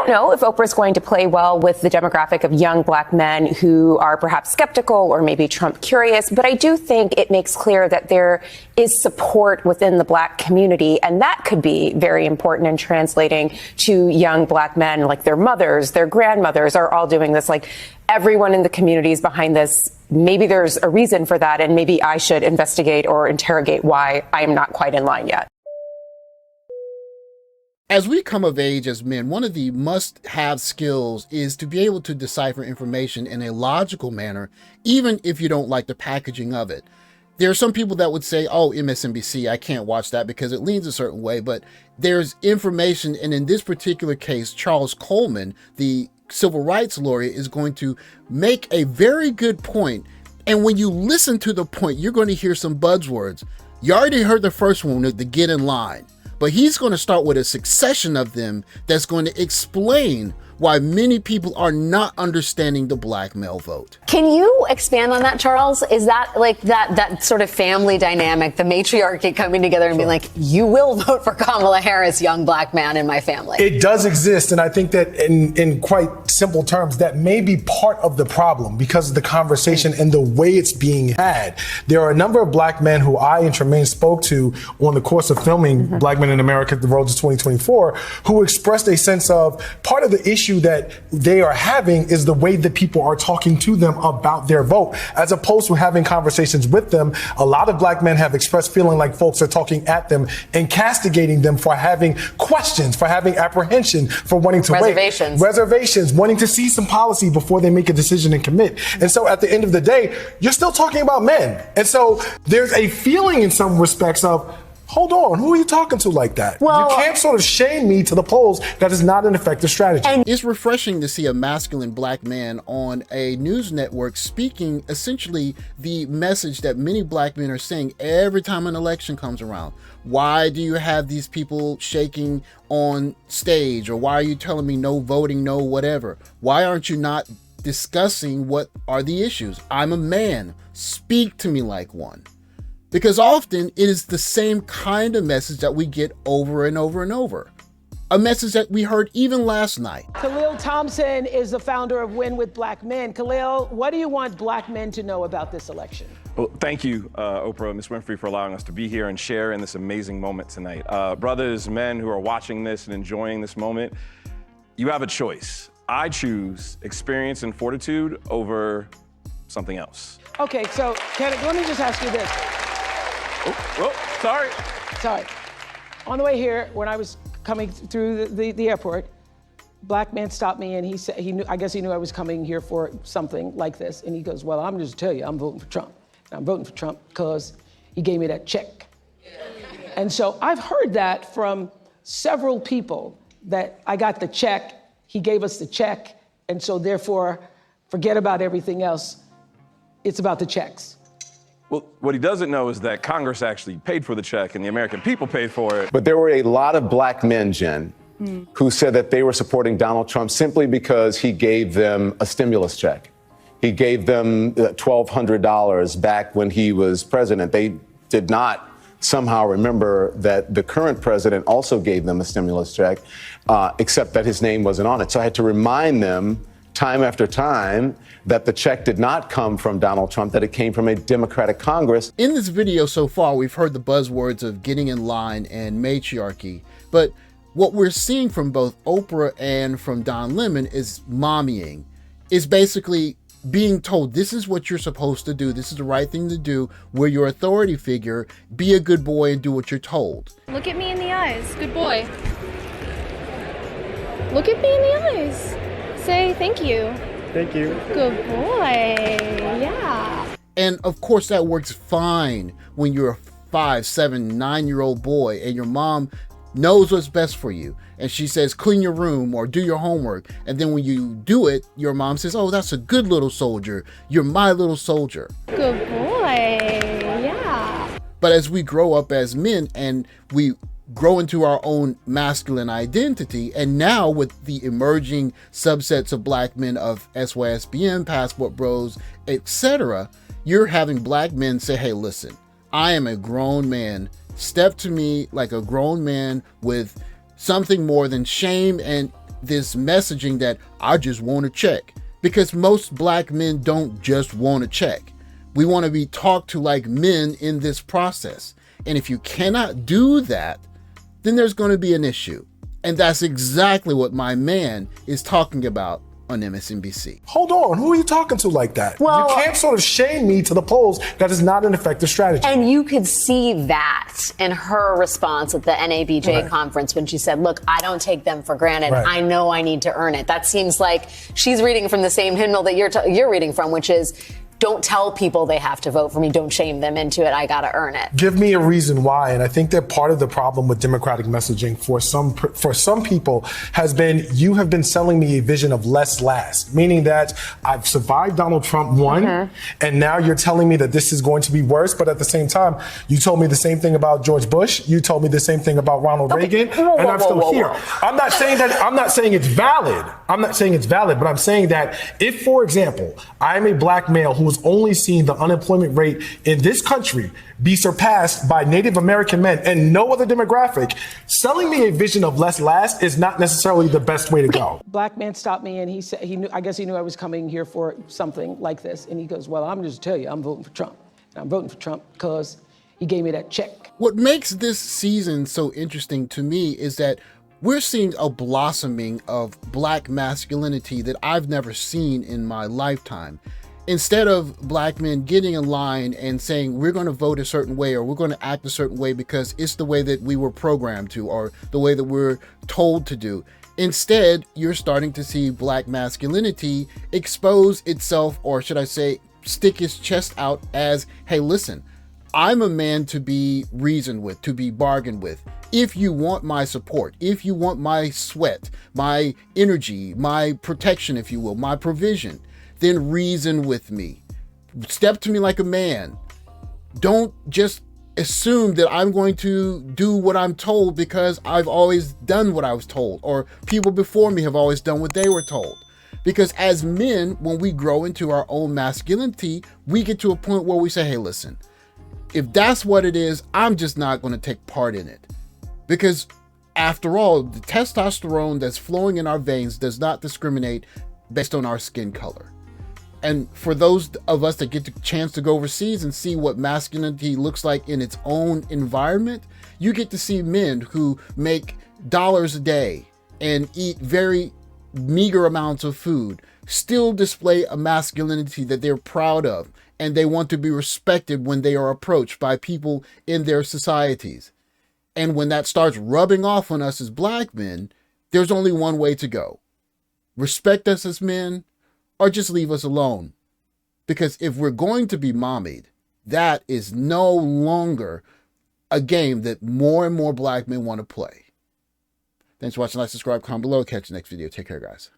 don't know if Oprah's going to play well with the demographic of young black men who are perhaps skeptical or maybe Trump curious, but I do think it makes clear that there is support within the black community, and that could be very important in translating to young black men, like their mothers, their grandmothers are all doing this, like everyone in the community is behind this. Maybe there's a reason for that, and maybe I should investigate or interrogate why I am not quite in line yet. As we come of age as men, one of the must-have skills is to be able to decipher information in a logical manner, even if you don't like the packaging of it. There are some people that would say, oh, MSNBC, I can't watch that because it leans a certain way, but there's information, and in this particular case, Charles Coleman, the civil rights lawyer, is going to make a very good point. And when you listen to the point, you're going to hear some buzzwords. You already heard the first one, the get in line. But he's going to start with a succession of them that's going to explain why many people are not understanding the black male vote. Can you expand on that, Charles? Is that like that sort of family dynamic, the matriarchy coming together and being like, you will vote for Kamala Harris, young black man in my family? It does exist, and I think that in quite simple terms, that may be part of the problem because of the conversation and the way it's being had. There are a number of black men who I and Tremaine spoke to on the course of filming Black Men in America, The Road to 2024, who expressed a sense of part of the issue that they are having is the way that people are talking to them about their vote, as opposed to having conversations with them. A lot of black men have expressed feeling like folks are talking at them and castigating them for having questions, for having apprehension, for wanting to wait. Reservations, wanting to see some policy before they make a decision and commit. And so at the end of the day, you're still talking about men. And so there's a feeling in some respects of, hold on, who are you talking to like that? Well, you can't sort of shame me to the polls. That is not an effective strategy. And it's refreshing to see a masculine black man on a news network speaking essentially the message that many black men are saying every time an election comes around. Why do you have these people shaking on stage? Or why are you telling me no voting, no whatever? Why aren't you not discussing what are the issues? I'm a man. Speak to me like one. Because often it is the same kind of message that we get over and over and over. A message that we heard even last night. Khalil Thompson is the founder of Win with Black Men. Khalil, what do you want black men to know about this election? Well, thank you, Oprah and Ms. Winfrey, for allowing us to be here and share in this amazing moment tonight. Brothers, men who are watching this and enjoying this moment, you have a choice. I choose experience and fortitude over something else. Okay, so let me just ask you this. Sorry. On the way here, when I was coming through the airport, black man stopped me and he said, I guess he knew I was coming here for something like this. And he goes, well, I'm just tell you, I'm voting for Trump. And I'm voting for Trump because he gave me that check. And so I've heard that from several people that I got the check, he gave us the check, and so therefore, forget about everything else. It's about the checks. Well, what he doesn't know is that Congress actually paid for the check and the American people paid for it. But there were a lot of black men, Jen, who said that they were supporting Donald Trump simply because he gave them a stimulus check. He gave them $1,200 back when he was president. They did not somehow remember that the current president also gave them a stimulus check, except that his name wasn't on it. So I had to remind them time after time that the check did not come from Donald Trump, that it came from a Democratic Congress. In this video so far, we've heard the buzzwords of getting in line and matriarchy, but what we're seeing from both Oprah and from Don Lemon is mommying. It's basically being told this is what you're supposed to do, this is the right thing to do, we're your authority figure, be a good boy and do what you're told. Look at me in the eyes, good boy. Look at me in the eyes. Say thank you. Thank you. Good boy, yeah. And of course that works fine when you're a 5, 7, 9-year-old boy and your mom knows what's best for you. And she says, clean your room or do your homework. And then when you do it, your mom says, oh, that's a good little soldier. You're my little soldier. Good boy, yeah. But as we grow up as men and we grow into our own masculine identity, and now with the emerging subsets of black men of SYSBM, Passport Bros, etc., you're having black men say, hey, listen, I am a grown man. Step to me like a grown man with something more than shame and this messaging that I just want to check, because most black men don't just want to check. We want to be talked to like men in this process. And if you cannot do that, then there's going to be an issue. And that's exactly what my man is talking about on MSNBC. Hold on, who are you talking to like that? Well, you can't sort of shame me to the polls. That is not an effective strategy. And you could see that in her response at the NABJ conference when she said, look, I don't take them for granted. Right. I know I need to earn it. That seems like she's reading from the same hymnal that you're reading from, which is, don't tell people they have to vote for me. Don't shame them into it. I got to earn it. Give me a reason why. And I think that part of the problem with Democratic messaging for some people has been, you have been selling me a vision of less last, meaning that I've survived Donald Trump one, and now you're telling me that this is going to be worse. But at the same time, you told me the same thing about George Bush. You told me the same thing about Ronald Reagan, and I'm still here. I'm not saying it's valid. I'm not saying it's valid, but I'm saying that if, for example, I'm a black male who has only seen the unemployment rate in this country be surpassed by Native American men and no other demographic, selling me a vision of less last is not necessarily the best way to go. Black man stopped me and he said, I guess he knew I was coming here for something like this. And he goes, well, I'm just tell you, I'm voting for Trump. And I'm voting for Trump because he gave me that check. What makes this season so interesting to me is that we're seeing a blossoming of black masculinity that I've never seen in my lifetime. Instead of black men getting in line and saying, we're going to vote a certain way or we're going to act a certain way because it's the way that we were programmed to or the way that we're told to do. Instead, you're starting to see black masculinity expose itself, or should I say, stick his chest out as, hey, listen, I'm a man to be reasoned with, to be bargained with. If you want my support, if you want my sweat, my energy, my protection, if you will, my provision, then reason with me. Step to me like a man. Don't just assume that I'm going to do what I'm told because I've always done what I was told, or people before me have always done what they were told. Because as men, when we grow into our own masculinity, we get to a point where we say, hey, listen, if that's what it is, I'm just not going to take part in it. Because after all, the testosterone that's flowing in our veins does not discriminate based on our skin color. And for those of us that get the chance to go overseas and see what masculinity looks like in its own environment, you get to see men who make dollars a day and eat very meager amounts of food, still display a masculinity that they're proud of, and they want to be respected when they are approached by people in their societies. And when that starts rubbing off on us as black men, there's only one way to go. Respect us as men, or just leave us alone. Because if we're going to be mommied, that is no longer a game that more and more black men want to play. Thanks for watching. Like, subscribe, comment below. Catch you next video. Take care, guys.